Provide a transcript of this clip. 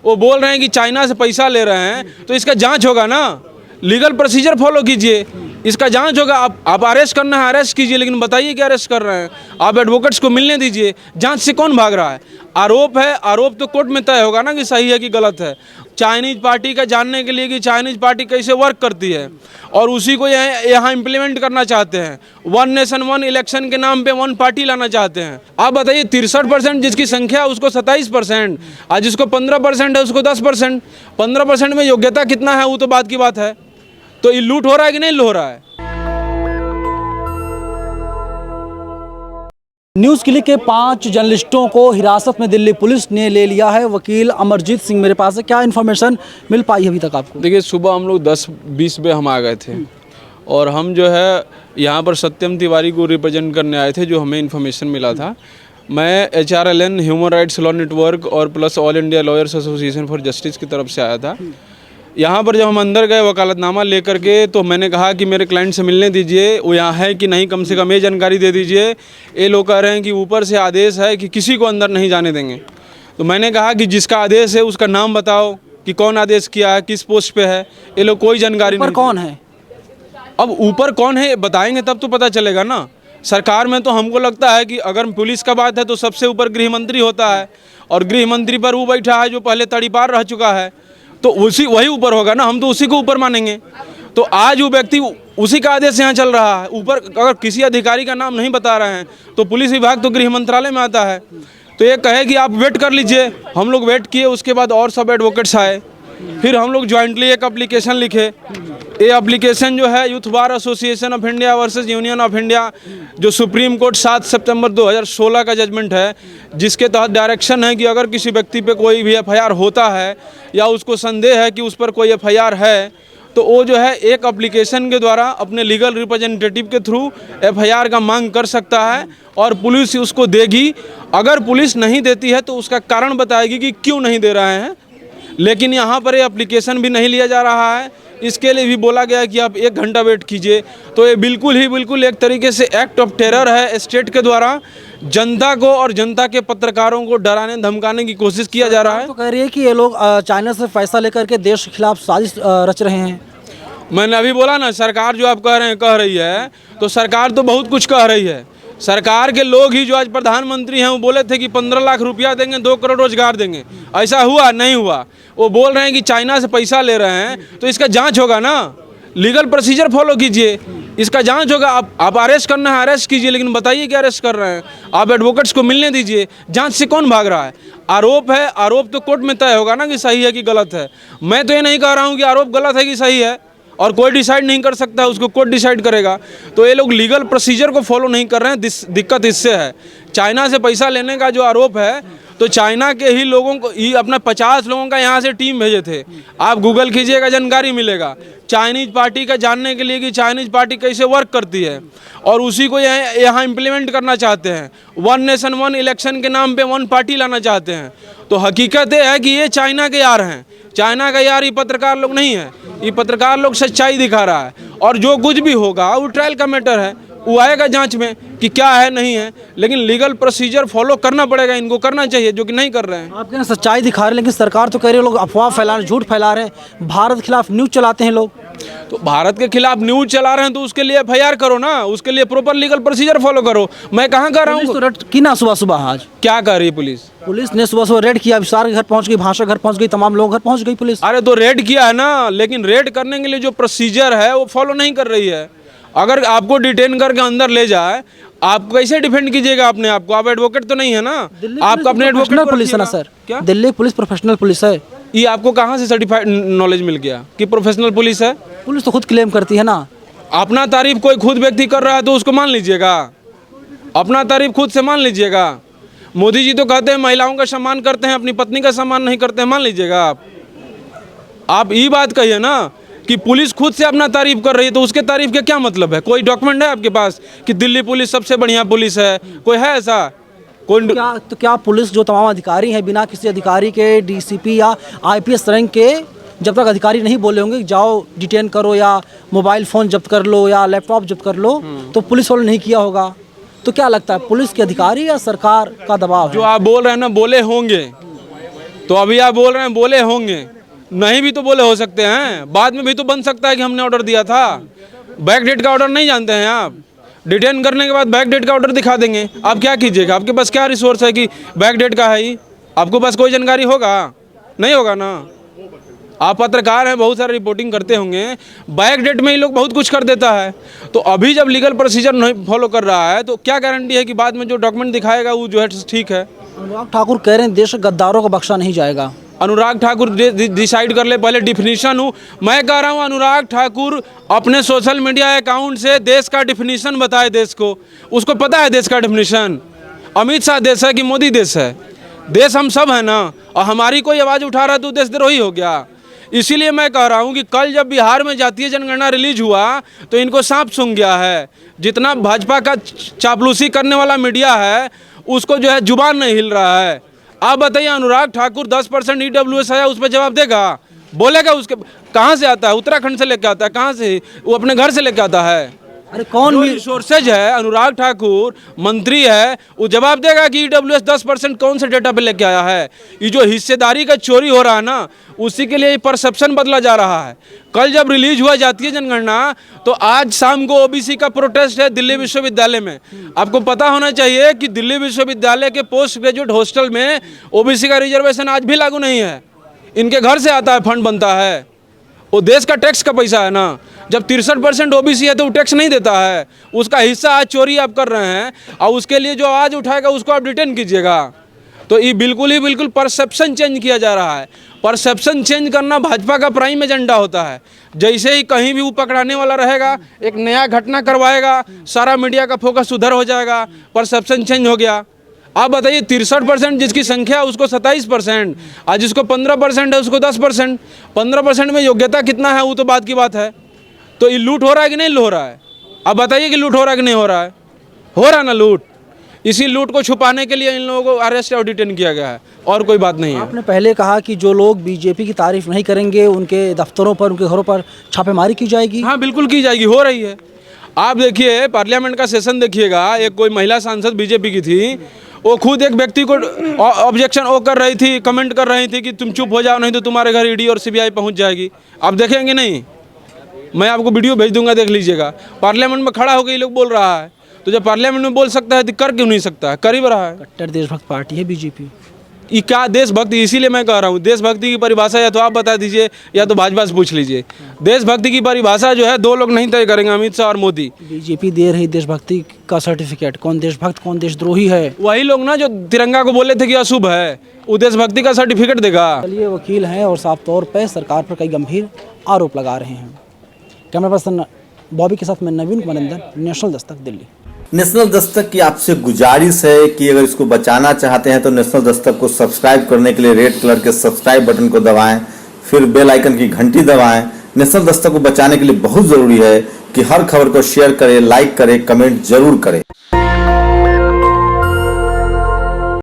वो बोल रहे हैं कि चाइना से पैसा ले रहे हैं, तो इसका जांच होगा ना, लीगल प्रोसीजर फॉलो कीजिए, इसका जांच होगा। आप अरेस्ट करना है अरेस्ट कीजिए, लेकिन बताइए कि अरेस्ट कर रहे हैं। आप एडवोकेट्स को मिलने दीजिए, जांच से कौन भाग रहा है? आरोप है, आरोप तो कोर्ट में तय होगा ना कि सही है कि गलत है। चाइनीज पार्टी का जानने के लिए कि चाइनीज पार्टी कैसे वर्क करती है, और उसी को यहाँ इम्प्लीमेंट करना चाहते हैं। वन नेशन वन इलेक्शन के नाम पे वन पार्टी लाना चाहते हैं। आप बताइए, 63% जिसकी संख्या है उसको 27%, और जिसको 15% है उसको 10%। 15% में योग्यता कितना है वो तो बात की बात है। तो ये लूट हो रहा है कि नहीं हो रहा है? न्यूज़ क्लिक के 5 जर्नलिस्टों को हिरासत में दिल्ली पुलिस ने ले लिया है। वकील अमरजीत सिंह मेरे पास है, क्या इन्फॉर्मेशन मिल पाई अभी तक आपको? देखिए, सुबह हम लोग 10-20 पे हम आ गए थे, और हम जो है यहाँ पर सत्यम तिवारी को रिप्रेजेंट करने आए थे, जो हमें इन्फॉर्मेशन मिला था। मैं HRLN human rights law network और plus all India lawyers association for justice की तरफ से आया था। यहाँ पर जब हम अंदर गए वकालतनामा लेकर के, तो मैंने कहा कि मेरे क्लाइंट से मिलने दीजिए, वो यहाँ है कि नहीं, कम से कम ये जानकारी दे दीजिए। ये लोग कह रहे हैं कि ऊपर से आदेश है कि किसी को अंदर नहीं जाने देंगे। तो मैंने कहा कि जिसका आदेश है उसका नाम बताओ कि कौन आदेश किया है, किस पोस्ट पे है। ये लोग कोई जानकारी नहीं। कौन है? अब ऊपर कौन है बताएंगे तब तो पता चलेगा ना। सरकार में तो हमको लगता है कि अगर पुलिस का बात है तो सबसे ऊपर गृह मंत्री होता है, और गृह मंत्री पर वो बैठा है जो पहले तड़ीपार रह चुका है, तो वही ऊपर होगा ना। हम तो उसी को ऊपर मानेंगे। तो आज वो व्यक्ति, उसी का आदेश यहाँ चल रहा है। ऊपर अगर किसी अधिकारी का नाम नहीं बता रहे हैं तो पुलिस विभाग तो गृह मंत्रालय में आता है। तो ये कहे कि आप वेट कर लीजिए। हम लोग वेट किए, उसके बाद और सब एडवोकेट्स आए, फिर हम लोग ज्वाइंटली एक एप्लीकेशन लिखे। ये एप्लीकेशन जो है youth bar association of India versus union of India, जो सुप्रीम कोर्ट 7 सितंबर 2016 का जजमेंट है, जिसके तहत डायरेक्शन है कि अगर किसी व्यक्ति पे कोई भी FIR होता है या उसको संदेह है कि उस पर कोई FIR है, तो वो जो है एक एप्लीकेशन के द्वारा अपने लीगल रिप्रेजेंटेटिव के थ्रू FIR का मांग कर सकता है, और पुलिस उसको देगी। अगर पुलिस नहीं देती है तो उसका कारण बताएगी कि क्यों नहीं दे रहे हैं। लेकिन यहाँ पर ये एप्लीकेशन भी नहीं लिया जा रहा है। इसके लिए भी बोला गया है कि आप 1 घंटा वेट कीजिए। तो ये बिल्कुल एक तरीके से एक्ट ऑफ टेरर है। स्टेट के द्वारा जनता को और जनता के पत्रकारों को डराने धमकाने की कोशिश किया जा रहा है। तो कह रही है कि ये लोग चाइना से पैसा लेकर के देश के खिलाफ साजिश रच रहे हैं। मैंने अभी बोला ना, सरकार जो आप कह रही है, तो सरकार तो बहुत कुछ कह रही है। सरकार के लोग ही जो आज प्रधानमंत्री हैं वो बोले थे कि 15 लाख रुपया देंगे, 2 करोड़ रोजगार देंगे। ऐसा हुआ? नहीं हुआ। वो बोल रहे हैं कि चाइना से पैसा ले रहे हैं, तो इसका जांच होगा ना, लीगल प्रोसीजर फॉलो कीजिए, इसका जांच होगा। आप अरेस्ट करना है अरेस्ट कीजिए, लेकिन बताइए कि अरेस्ट कर रहे हैं। आप एडवोकेट्स को मिलने दीजिए, जांच से कौन भाग रहा है? आरोप है, आरोप तो कोर्ट में तय होगा ना कि सही है कि गलत है। मैं तो ये नहीं कह रहा हूँ कि आरोप गलत है कि सही है, और कोई डिसाइड नहीं कर सकता, उसको कोर्ट डिसाइड करेगा। तो ये लोग लीगल प्रोसीजर को फॉलो नहीं कर रहे हैं। दिक्कत इससे है। चाइना से पैसा लेने का जो आरोप है, तो चाइना के ही लोगों को ही अपना 50 लोगों का यहाँ से टीम भेजे थे। आप गूगल कीजिएगा, जानकारी मिलेगा चाइनीज पार्टी का जानने के लिए कि चाइनीज पार्टी कैसे वर्क करती है, और उसी को यहाँ इम्प्लीमेंट करना चाहते हैं। वन नेशन वन इलेक्शन के नाम पे वन पार्टी लाना चाहते हैं। तो हकीकत ये है कि ये चाइना के यार हैं। चाइना का यार ये पत्रकार लोग नहीं है। ये पत्रकार लोग सच्चाई दिखा रहा है, और जो कुछ भी होगा वो ट्रायल का मैटर है। वो आएगा जांच में कि क्या है नहीं है, लेकिन लीगल प्रोसीजर फॉलो करना पड़ेगा, इनको करना चाहिए, जो कि नहीं कर रहे हैं। आप कह रहे हैं सच्चाई दिखा रहे हैं, लेकिन सरकार तो कह रही है लोग अफवाह फैला रहे हैं, झूठ फैला रहे हैं, भारत के खिलाफ न्यूज़ चलाते हैं लोग। तो भारत के खिलाफ न्यूज़ चला रहे हैं तो उसके लिए FIR करो ना, उसके लिए प्रॉपर लीगल प्रोसीजर फॉलो करो। मैं कहाँ कर रहा हूँ? तो रेड की ना सुबह आज क्या कर रही है पुलिस ने सुबह रेड किया, विशाल के घर पहुंच गई, भाषा घर पहुंच गई, तमाम लोग घर पहुंच गई पुलिस। अरे तो रेड किया है ना, लेकिन रेड करने के लिए जो प्रोसीजर है वो फॉलो नहीं कर रही है। अगर आपको डिटेन करके अंदर ले जाए, आप कैसे डिफेंड कीजिएगा अपने आप को? आप एडवोकेट तो नहीं है ना, आपका अपने एडवोकेट पुलिस है ना सर। क्या दिल्ली पुलिस प्रोफेशनल पुलिस है? ये आपको कहाँ से सर्टिफाइड नॉलेज मिल गया कि प्रोफेशनल पुलिस है? पुलिस तो खुद क्लेम करती है ना। अपना तारीफ कोई खुद व्यक्ति कर रहा है तो उसको मान लीजिएगा, अपना तारीफ खुद से मान लीजिएगा। मोदी जी तो कहते हैं महिलाओं का सम्मान करते हैं, अपनी पत्नी का सम्मान नहीं करते हैं, मान लीजिएगा आप ये बात कहिए ना कि पुलिस खुद से अपना तारीफ कर रही है, तो उसके तारीफ के क्या मतलब है? कोई डॉक्यूमेंट है आपके पास कि दिल्ली पुलिस सबसे बढ़िया पुलिस है? कोई है ऐसा? कोई क्या पुलिस जो तमाम अधिकारी हैं, बिना किसी अधिकारी के, DCP या IPS रैंक के, जब तक अधिकारी नहीं बोले होंगे जाओ डिटेन करो या मोबाइल फ़ोन जब्त कर लो या लैपटॉप जब्त कर लो, तो पुलिस वालों ने नहीं किया होगा? तो क्या लगता है, पुलिस के अधिकारी या सरकार का दबाव है? जो आप बोल रहे हैं ना, बोले होंगे, तो अभी आप बोल रहे हैं बोले होंगे, नहीं भी तो बोले हो सकते हैं, बाद में भी तो बन सकता है कि हमने ऑर्डर दिया था। बैक डेट का ऑर्डर नहीं जानते हैं आप? डिटेन करने के बाद बैक डेट का ऑर्डर दिखा देंगे, आप क्या कीजिएगा? आपके पास क्या रिसोर्स है कि बैक डेट का है ही? आपके पास कोई जानकारी होगा? नहीं होगा ना। आप पत्रकार हैं, बहुत सारे रिपोर्टिंग करते होंगे, बैक डेट में ही लोग बहुत कुछ कर देता है। तो अभी जब लीगल प्रोसीजर नहीं फॉलो कर रहा है तो क्या गारंटी है कि बाद में जो डॉक्यूमेंट दिखाएगा वो जो है ठीक है? अनुराग ठाकुर कह रहे हैं देश के गद्दारों को बख्शा नहीं जाएगा। अनुराग ठाकुर डिसाइड कर ले पहले डिफिनीशन हूँ। मैं कह रहा हूँ अनुराग ठाकुर अपने सोशल मीडिया अकाउंट से देश का डिफिनीशन बताए देश को। उसको पता है देश का डिफिनीशन? अमित शाह देश है कि मोदी देश है? देश हम सब है ना। और हमारी कोई आवाज़ उठा रहा है तो देशद्रोही हो गया। इसीलिए मैं कह रहा हूँ कि कल जब बिहार में जातीय जनगणना रिलीज हुआ तो इनको सांप सूंघ गया है। जितना भाजपा का चापलूसी करने वाला मीडिया है उसको जो है जुबान नहीं हिल रहा है। आप बताइए अनुराग ठाकुर 10% EWS आया, उस पर जवाब देगा? बोलेगा? उसके कहाँ से आता है? उत्तराखंड से लेके आता है? कहाँ से? वो अपने घर से लेके आता है। अरे कौन रिसोर्सेज है? अनुराग ठाकुर मंत्री है, वो जवाब देगा कि EWS 10% कौन से डेटा पे लेके आया है। ये जो हिस्सेदारी का चोरी हो रहा है ना, उसी के लिए परसेप्शन बदला जा रहा है। कल जब रिलीज हुआ जातीय जनगणना तो आज शाम को ओबीसी का प्रोटेस्ट है दिल्ली विश्वविद्यालय में। आपको पता होना चाहिए कि दिल्ली विश्वविद्यालय के पोस्ट ग्रेजुएट हॉस्टल में ओबीसी का रिजर्वेशन आज भी लागू नहीं है। इनके घर से आता है, फंड बनता है, वो देश का टैक्स का पैसा है ना। जब 63% ओबीसी है तो वो टैक्स नहीं देता है, उसका हिस्सा आज चोरी आप कर रहे हैं और उसके लिए जो आवाज़ उठाएगा उसको आप डिटेन कीजिएगा। तो ये बिल्कुल परसेप्शन चेंज किया जा रहा है। परसेप्शन चेंज करना भाजपा का प्राइम एजेंडा होता है। जैसे ही कहीं भी वो पकड़ाने वाला रहेगा, एक नया घटना करवाएगा, सारा मीडिया का फोकस उधर हो जाएगा, परसेप्शन चेंज हो गया। आप बताइए 63% जिसकी संख्या उसको 27%, आज जिसको 15% है उसको 10%। 15% में योग्यता कितना है वो तो बात की बात है। तो ये लूट हो रहा है कि नहीं हो रहा है? आप बताइए कि लूट हो रहा है कि नहीं हो रहा है? हो रहा है ना लूट। इसी लूट को छुपाने के लिए इन लोगों को अरेस्ट और डिटेन किया गया है, और कोई बात नहीं है। आपने पहले कहा कि जो लोग बीजेपी की तारीफ नहीं करेंगे उनके दफ्तरों पर, उनके घरों पर छापेमारी की जाएगी। हाँ बिल्कुल की जाएगी, हो रही है। आप देखिए पार्लियामेंट का सेशन देखिएगा, एक कोई महिला सांसद बीजेपी की थी, वो खुद एक व्यक्ति को ऑब्जेक्शन वो कर रही थी, कमेंट कर रही थी कि तुम चुप हो जाओ नहीं तो तुम्हारे घर ईडी और सीबीआई पहुंच जाएगी। आप देखेंगे नहीं? मैं आपको वीडियो भेज दूंगा, देख लीजिएगा। पार्लियामेंट में खड़ा होकर ये लोग बोल रहा है, तो जब पार्लियामेंट में बोल सकता है तो कर क्यों नहीं सकता है? कर ही रहा है। कट्टर देशभक्त पार्टी है बीजेपी। ये क्या देशभक्ति? इसीलिए मैं कह रहा हूँ देशभक्ति की परिभाषा या तो आप बता दीजिए या तो भाजपा से पूछ लीजिए। देशभक्ति की परिभाषा जो है दो लोग नहीं तय करेंगे, अमित शाह और मोदी। बीजेपी दे रही देशभक्ति का सर्टिफिकेट, कौन देशभक्त कौन देशद्रोही है? वही लोग ना जो तिरंगा को बोले थे कि अशुभ है, वो देशभक्ति का सर्टिफिकेट देगा। चलिए वकील हैं और साफ तौर पर सरकार पर कई गंभीर आरोप लगा रहे हैं। कैमरा पर्सन बॉबी के साथ मैं नवीन कुमार नंदन, नेशनल दस्तक दिल्ली। नेशनल दस्तक की आपसे गुजारिश है कि अगर इसको बचाना चाहते हैं तो नेशनल दस्तक को सब्सक्राइब करने के लिए रेड कलर के सब्सक्राइब बटन को दबाएं, फिर बेल आइकन की घंटी दबाएं। नेशनल दस्तक को बचाने के लिए बहुत जरूरी है कि हर खबर को शेयर करें, लाइक करें, कमेंट जरूर करें।